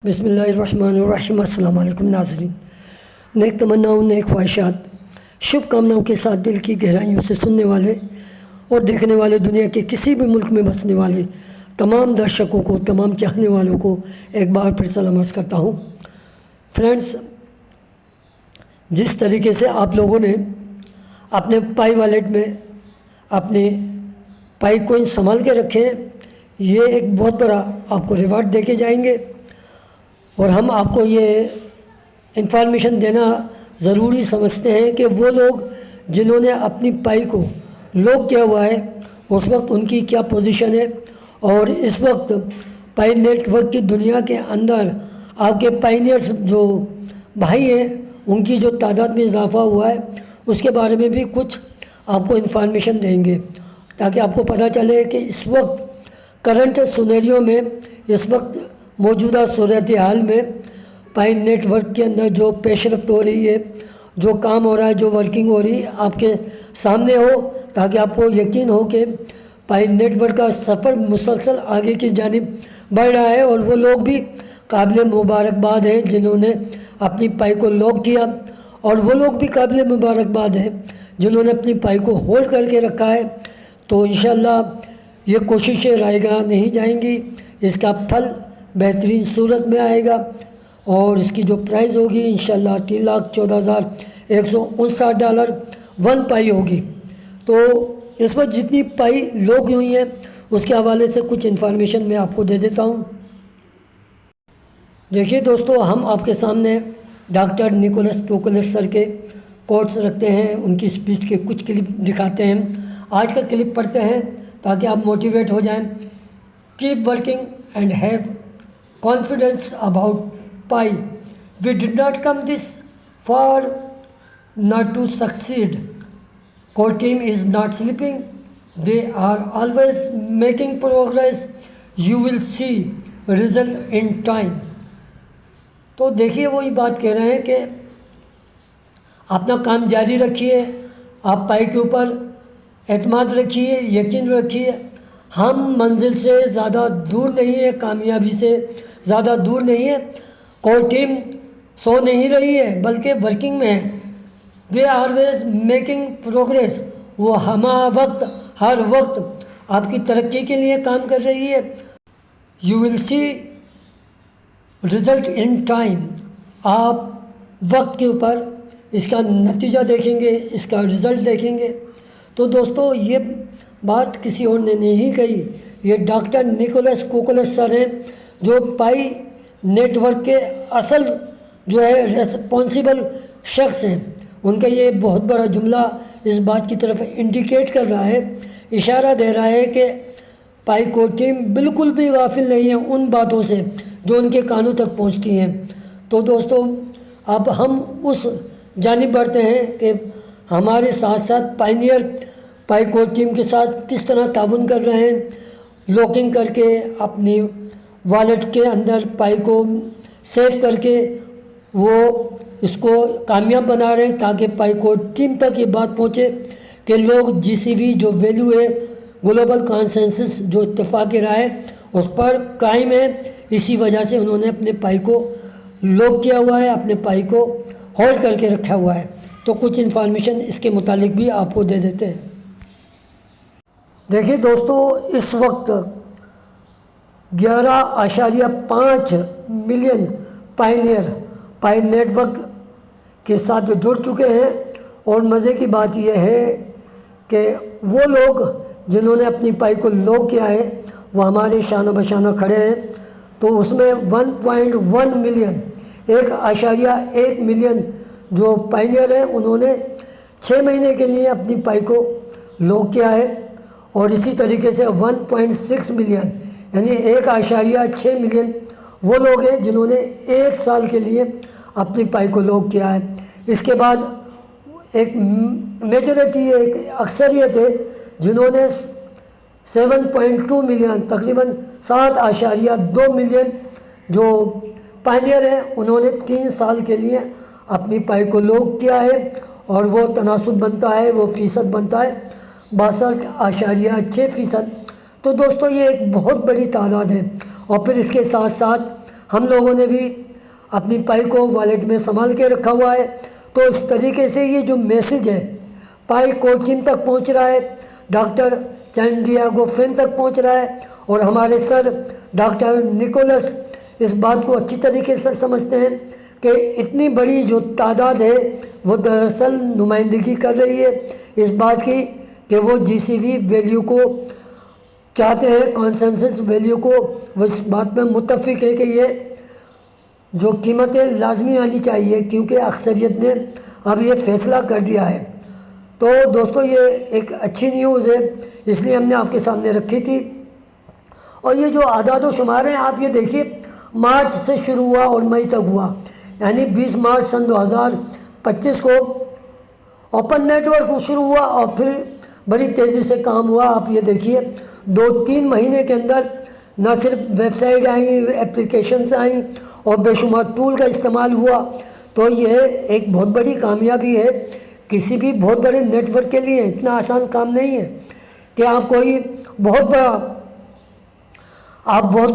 बिस्मिल्लाहिर्रहमानिर्रहीम। अस्सलाम वालेकुम नाज़रीन। नेक तमन्नाओं, नेक ख्वाहिशात, शुभ कामनाओं के साथ दिल की गहराइयों से सुनने वाले और देखने वाले दुनिया के किसी भी मुल्क में बसने वाले तमाम दर्शकों को, तमाम चाहने वालों को एक बार फिर सलाम अर्ज़ करता हूँ। फ्रेंड्स, जिस तरीके से आप लोगों ने अपने पाई वॉलेट में अपने पाई कोइन संभाल के रखे हैं, ये एक बहुत बड़ा आपको रिवार्ड दे के जाएंगे और हम आपको ये इंफॉर्मेशन देना ज़रूरी समझते हैं कि वो लोग जिन्होंने अपनी पाई को लॉक किया हुआ है उस वक्त उनकी क्या पोजीशन है और इस वक्त पाई नेटवर्क की दुनिया के अंदर आपके पाइनियर्स जो भाई हैं उनकी जो तादाद में इजाफा हुआ है उसके बारे में भी कुछ आपको इन्फॉर्मेशन देंगे ताकि आपको पता चले कि इस वक्त करंट सिनेरियो में, इस वक्त मौजूदा सूरत हाल में पाई नेटवर्क के अंदर जो पेशरफ्त हो रही है, जो काम हो रहा है, जो वर्किंग हो रही है, आपके सामने हो ताकि आपको यकीन हो कि पाई नेटवर्क का सफ़र मुसलसल आगे की जानिब बढ़ रहा है और वो लोग भी काबिल मुबारकबाद हैं जिन्होंने अपनी पाई को लॉक किया और वो लोग भी काबिल मुबारकबाद हैं जिन्होंने अपनी पाई को होल्ड करके रखा है। तो इंशाअल्लाह ये कोशिशें रायगा नहीं जाएंगी, इसका फल बेहतरीन सूरत में आएगा और इसकी जो प्राइस होगी इंशाअल्लाह $3,14,159 वन पाई होगी। तो इस वक्त जितनी पाई लोग हुई हैं उसके हवाले से कुछ इन्फॉर्मेशन मैं आपको दे देता हूँ। देखिए दोस्तों, हम आपके सामने डॉक्टर निकोलस कोकोलस सर के कोट्स रखते हैं, उनकी स्पीच के कुछ क्लिप दिखाते हैं। आज का क्लिप पढ़ते हैं ताकि आप मोटिवेट हो जाएं। Keep working and have confidence about pi. We did not come this far not to succeed. Core team is not sleeping. They are always making progress. You will see result in time. तो देखिए वही बात कह रहे हैं कि अपना काम जारी रखिए, आप पाई के ऊपर एतमाद रखिए, यकीन रखिए। हम मंजिल से ज़्यादा दूर नहीं है, कामयाबी से ज़्यादा दूर नहीं है। कोर टीम सो नहीं रही है बल्कि वर्किंग में है। They always making progress. वो हर वक्त आपकी तरक्की के लिए काम कर रही है। You will see result in time. आप वक्त के ऊपर इसका नतीजा देखेंगे, इसका रिज़ल्ट देखेंगे। तो दोस्तों, ये बात किसी और ने नहीं कही, ये डॉक्टर निकोलस कोकोलस सर हैं जो पाई नेटवर्क के असल जो है रेस्पॉन्सिबल शख्स हैं। उनका ये बहुत बड़ा जुमला इस बात की तरफ इंडिकेट कर रहा है, इशारा दे रहा है कि पाई को टीम बिल्कुल भी गाफिल नहीं है उन बातों से जो उनके कानों तक पहुंचती हैं। तो दोस्तों, अब हम उस जानिब बढ़ते हैं कि हमारे साथ साथ पाइनियर पाई को टीम के साथ किस तरह ताउन कर रहे हैं, लॉकिंग करके अपनी वॉलेट के अंदर पाई को सेव करके वो इसको कामयाब बना रहे हैं ताकि पाई को टीम तक ये बात पहुँचे कि लोग जीसीवी जो वैल्यू है, ग्लोबल कॉन्सेंसस जो इत्तेफाक राय है, उस पर कायम है। इसी वजह से उन्होंने अपने पाई को लॉक किया हुआ है, अपने पाई को होल्ड करके रखा हुआ है। तो कुछ इन्फॉर्मेशन इसके मुतालिक भी आपको दे देते हैं। देखिए दोस्तों, इस वक्त 11.5 मिलियन पाइनियर पाई नेटवर्क के साथ जुड़ चुके हैं और मज़े की बात यह है कि वो लोग जिन्होंने अपनी पाई को लॉक किया है वो हमारे शाना बशाना खड़े हैं। तो उसमें 1.1 मिलियन 1.1 मिलियन जो पाइनियर हैं उन्होंने 6 महीने के लिए अपनी पाई को लॉक किया है और इसी तरीके से 1.6 मिलियन यानी 1.6 मिलियन वो लोग हैं जिन्होंने 1 साल के लिए अपनी पाई को लॉक किया है। इसके बाद एक मेजॉरिटी, एक अक्सरियत है जिन्होंने 7.2 मिलियन, तकरीबन 7.2 मिलियन जो पाइनियर हैं उन्होंने 3 साल के लिए अपनी पाई को लॉक किया है और वो तनासुब बनता है, वो फ़ीसद बनता है 62.6%। तो दोस्तों, ये एक बहुत बड़ी तादाद है। और फिर इसके साथ साथ ہم لوگوں نے بھی اپنی پائی کو والیٹ میں سنبھال کے رکھا ہوا ہے. تو اس طریقے سے یہ جو میسج ہے پائی کوڈ کن تک پہنچ رہا ہے, ڈاکٹر سینٹیاگو فین تک پہنچ رہا ہے, اور ہمارے سر ڈاکٹر نکولس اس بات کو اچھی طریقے سے سمجھتے ہیں کہ اتنی بڑی جو تعداد ہے وہ دراصل نمائندگی کر رہی ہے اس بات کی کہ وہ جی سی وی ویلیو کو چاہتے ہیں, کانسنسس ویلیو کو. وہ اس بات میں متفق ہے کہ یہ جو قیمتیں لازمی آنی چاہیے کیونکہ اکثریت نے اب یہ فیصلہ کر دیا ہے. تو دوستو یہ ایک اچھی نیوز ہے, اس لیے ہم نے آپ کے سامنے رکھی تھی. اور یہ جو اعداد و شمار ہیں آپ یہ دیکھیے, مارچ سے شروع ہوا اور مئی تک ہوا, یعنی 20 مارچ سن 2025 کو اوپن نیٹ ورک شروع ہوا اور پھر بڑی تیزی سے کام ہوا. آپ یہ دیکھیے 2-3 مہینے کے اندر نہ صرف ویب سائٹ آئیں, اپلیکیشنز آئیں اور بے شمار ٹول کا استعمال ہوا. تو یہ ایک بہت بڑی کامیابی ہے. کسی بھی بہت بڑے نیٹ ورک کے لیے اتنا آسان کام نہیں ہے کہ آپ کوئی بہت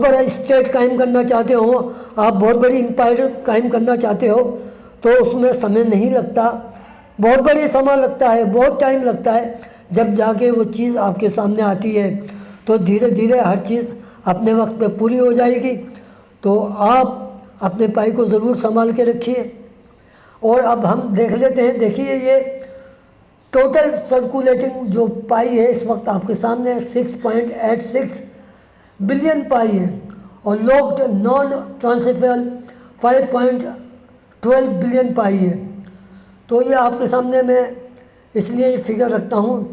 بڑا اسٹیٹ قائم کرنا چاہتے ہو, آپ بہت بڑی امپائر قائم کرنا چاہتے ہو تو اس میں سمے نہیں لگتا, بہت بڑی سمے لگتا ہے, بہت ٹائم لگتا ہے. جب جا کے وہ چیز آپ کے سامنے آتی ہے تو دھیرے دھیرے ہر چیز اپنے وقت پہ پوری ہو جائے گی. تو آپ اپنے پائی کو ضرور سنبھال کے رکھیے. اور اب ہم دیکھ لیتے ہیں, دیکھیے یہ ٹوٹل سرکولیٹنگ جو پائی ہے اس وقت آپ کے سامنے 6.86 بلین پائی ہے, اور لوکڈ نان ٹرانسفرل 5.12 بلین پائی ہے. تو یہ آپ کے سامنے میں اس لیے یہ فگر رکھتا ہوں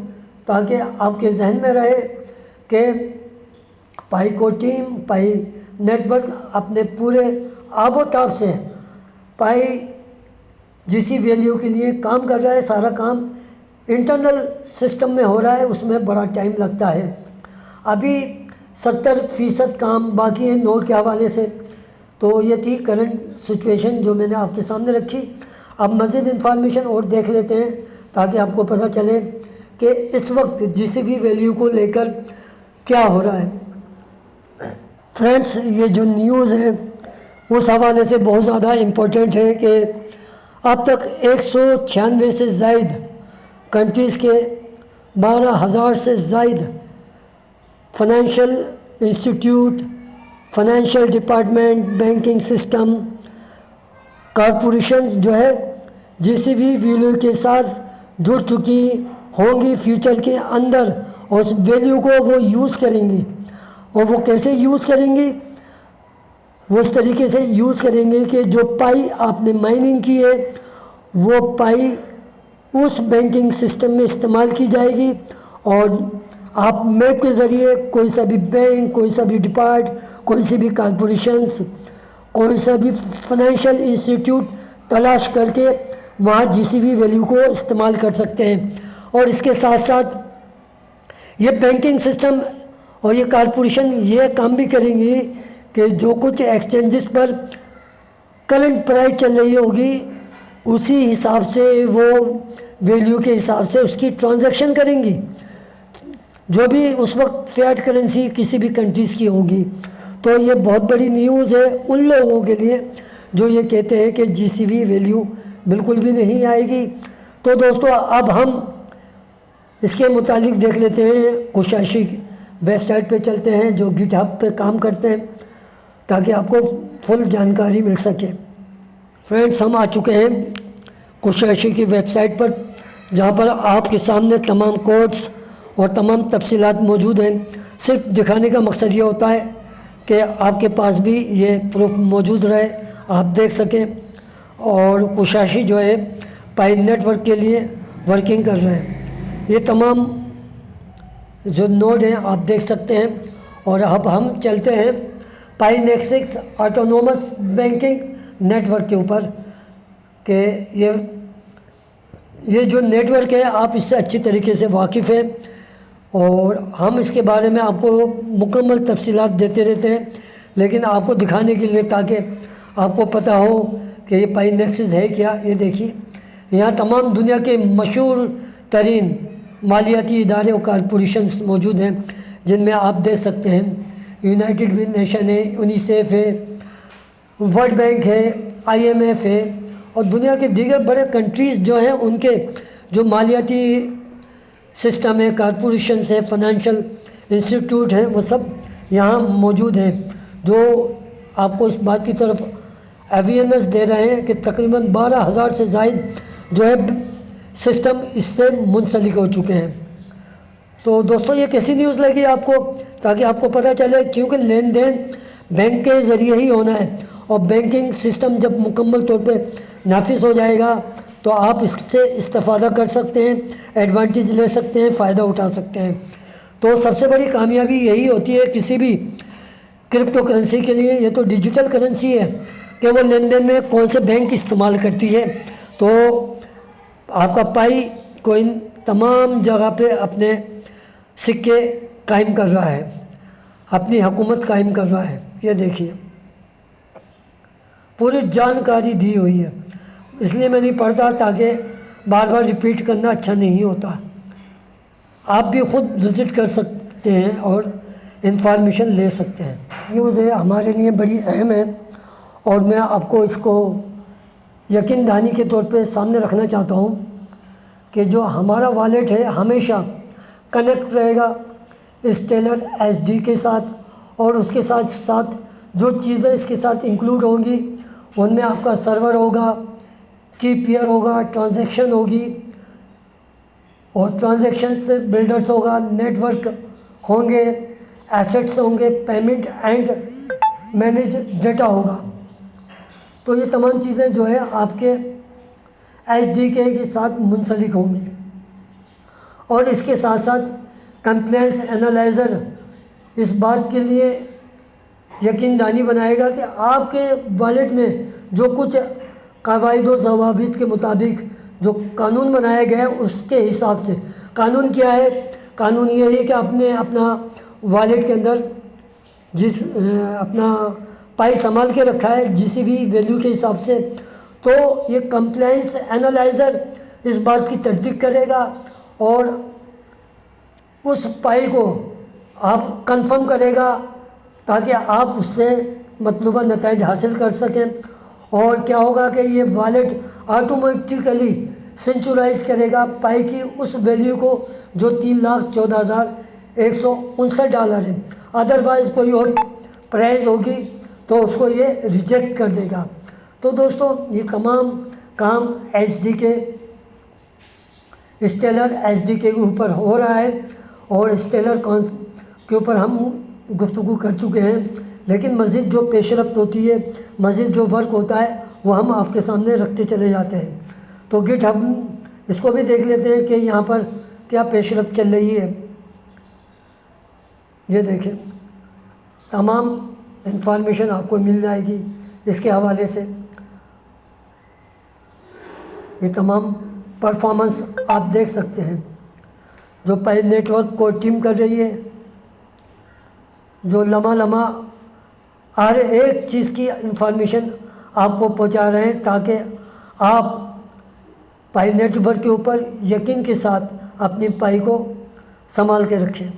تاکہ آپ کے ذہن میں رہے کہ پائی کو ٹیم, پائی نیٹ ورک اپنے پورے آب و تاب سے پائی جی سی ویلیو کے لیے کام کر رہا ہے. سارا کام انٹرنل سسٹم میں ہو رہا ہے, اس میں بڑا ٹائم لگتا ہے. ابھی 70% کام باقی ہے نوڈ کے حوالے سے. تو یہ تھی کرنٹ سچویشن جو میں نے آپ کے سامنے رکھی. اب مزید انفارمیشن اور دیکھ لیتے ہیں تاکہ آپ کو پتہ چلے کہ اس وقت جی سی وی ویلیو کو لے کر کیا ہو رہا ہے. فرینڈس, یہ جو نیوز ہے اس حوالے سے بہت زیادہ امپورٹنٹ ہے کہ اب تک 196 سے زائد کنٹریز کے 12,000 سے زائد financial institute, financial department, banking system, corporations جو ہے جی سی وی ویلیو کے ساتھ جڑ چکی ہوں گی فیوچر کے اندر, اور اس ویلیو کو وہ یوز کریں گی. اور وہ کیسے یوز کریں گی؟ وہ اس طریقے سے یوز کریں گے کہ جو پائی آپ نے مائننگ کی ہے وہ پائی اس بینکنگ سسٹم میں استعمال کی جائے گی, اور آپ میپ کے ذریعے کوئی سا بھی بینک, کوئی سا بھی ڈپارٹ, کوئی سی بھی کارپوریشنز, کوئی سا بھی فائنینشیل انسٹیٹیوٹ تلاش کر کے وہاں جی سی وی ویلیو کو استعمال کر سکتے ہیں. اور اس کے ساتھ ساتھ یہ بینکنگ سسٹم اور یہ کارپوریشن یہ کام بھی کریں گی کہ جو کچھ ایکسچینجز پر کرنٹ پرائز چل رہی ہوگی اسی حساب سے وہ ویلیو کے حساب سے اس کی ٹرانزیکشن کریں گی, جو بھی اس وقت فیاٹ کرنسی کسی بھی کنٹریز کی ہوگی. تو یہ بہت بڑی نیوز ہے ان لوگوں کے لیے جو یہ کہتے ہیں کہ جی سی وی ویلیو بالکل بھی نہیں آئے گی. تو دوستو اب ہم اس کے متعلق دیکھ لیتے ہیں, کوشاشی ویب سائٹ پہ چلتے ہیں جو گٹ ہب پہ کام کرتے ہیں تاکہ آپ کو فل جانکاری مل سکے. فرینڈس, ہم آ چکے ہیں کوشاشی کی ویب سائٹ پر جہاں پر آپ کے سامنے تمام کوڈز اور تمام تفصیلات موجود ہیں. صرف دکھانے کا مقصد یہ ہوتا ہے کہ آپ کے پاس بھی یہ پروف موجود رہے, آپ دیکھ سکیں. اور کوشاشی جو ہے پائی نیٹ ورک کے لیے ورکنگ کر رہے ہیں. یہ تمام جو نوڈ ہیں آپ دیکھ سکتے ہیں. اور اب ہم چلتے ہیں Pi Nexus Autonomous Banking Network کے اوپر کہ یہ جو نیٹ ورک ہے آپ اس سے اچھی طریقے سے واقف ہیں, اور ہم اس کے بارے میں آپ کو مکمل تفصیلات دیتے رہتے ہیں, لیکن آپ کو دکھانے کے لیے تاکہ آپ کو پتہ ہو کہ یہ پائی نیکسس ہے کیا. یہ دیکھیے یہاں تمام دنیا کے مشہور ترین مالیاتی ادارے اور کارپوریشنز موجود ہیں جن میں آپ دیکھ سکتے ہیں یونائٹڈ نیشن ہے, یونیسیف ہے, वर्ल्ड बैंक है, IMF है और दुनिया के दीगर बड़े कंट्रीज़ जो हैं उनके जो मालियाती सिस्टम है, कॉरपोरेशन है, फाइनेंशियल इंस्टीट्यूट हैं, वो सब यहाँ मौजूद हैं, जो आपको इस बात की तरफ अवेयरनेस दे रहे हैं कि तकरीबन 12,000 से ज़ायद जो है सिस्टम इससे मुंसलिक हो चुके हैं। तो दोस्तों ये कैसी न्यूज़ लगी आपको, ताकि आपको पता चले, क्योंकि लेन देन बैंक के ज़रिए ही होना है और बैंकिंग सिस्टम जब मुकम्मल तौर पे नाफिज हो जाएगा तो आप इससे इस्तेफ़ादा कर सकते हैं, एडवांटेज ले सकते हैं, फ़ायदा उठा सकते हैं। तो सबसे बड़ी कामयाबी यही होती है किसी भी क्रिप्टो करेंसी के लिए, ये तो डिजिटल करेंसी है कि वो लेन देन में कौन से बैंक इस्तेमाल करती है। तो आपका पाई कोइन तमाम जगह पे अपने सिक्के कायम कर रहा है, अपनी हुकूमत कायम कर रहा है। ये देखिए पूरी जानकारी दी हुई है, इसलिए मैं नहीं पढ़ता ताकि बार बार रिपीट करना अच्छा नहीं होता। आप भी ख़ुद विज़िट कर सकते हैं और इंफॉर्मेशन ले सकते हैं। न्यूज़ है हमारे लिए बड़ी अहम है और मैं आपको इसको यकीन दहानी के तौर पे सामने रखना चाहता हूँ कि जो हमारा वॉलेट है हमेशा कनेक्ट रहेगा स्टेलर SD के साथ, और उसके साथ साथ जो चीज़ें इसके साथ इंक्लूड होंगी उनमें आपका सर्वर होगा, की पेयर होगा, ट्रांजैक्शन होगी और ट्रांजैक्शन से बिल्डर्स होगा, नेटवर्क होंगे, एसेट्स होंगे, पेमेंट एंड मैनेज डेटा होगा। तो ये तमाम चीज़ें जो है आपके SDK के साथ मुंसलिक होंगी और इसके साथ साथ कंप्लेंस एनालाइज़र इस बात के लिए यकीन दहानी बनाएगा कि आपके वॉलेट में जो कुछ कवायद व ज़वाबित के मुताबिक जो कानून बनाया गया है उसके हिसाब से। कानून क्या है? कानून ये है कि आपने अपना वॉलेट के अंदर जिस अपना पाई संभाल के रखा है जिस भी वैल्यू के हिसाब से, तो ये कंप्लायंस एनालाइज़र इस बात की तस्दीक करेगा और उस पाई को आप कंफर्म करेगा ताकि आप उससे मतलूबा नताइज हासिल कर सकें। और क्या होगा कि ये वॉलेट ऑटोमेटिकली सिंचुराइज करेगा पाई की उस वैल्यू को जो $3,14,159 है। अदरवाइज़ कोई और प्राइस होगी तो उसको ये रिजेक्ट कर देगा। तो दोस्तों ये तमाम काम SDK स्टेलर SDK के ऊपर हो रहा है और स्टेलर के ऊपर हम गुफ्तगू कर चुके हैं, लेकिन मज़ीद जो पेशरफ्त होती है, मज़ीद जो वर्क होता है वो हम आपके सामने रखते चले जाते हैं। तो GitHub इसको भी देख लेते हैं कि यहाँ पर क्या पेशरफ्त चल रही है। ये देखें तमाम इंफॉर्मेशन आपको मिल जाएगी इसके हवाले से। ये तमाम परफॉर्मेंस आप देख सकते हैं जो पाई नेटवर्क को टीम कर रही है, जो लम्हा हर एक चीज़ की इंफॉर्मेशन आपको पहुंचा रहे हैं ताकि आप पाई नेटवर्क के ऊपर यकीन के साथ अपनी पाई को संभाल के रखें।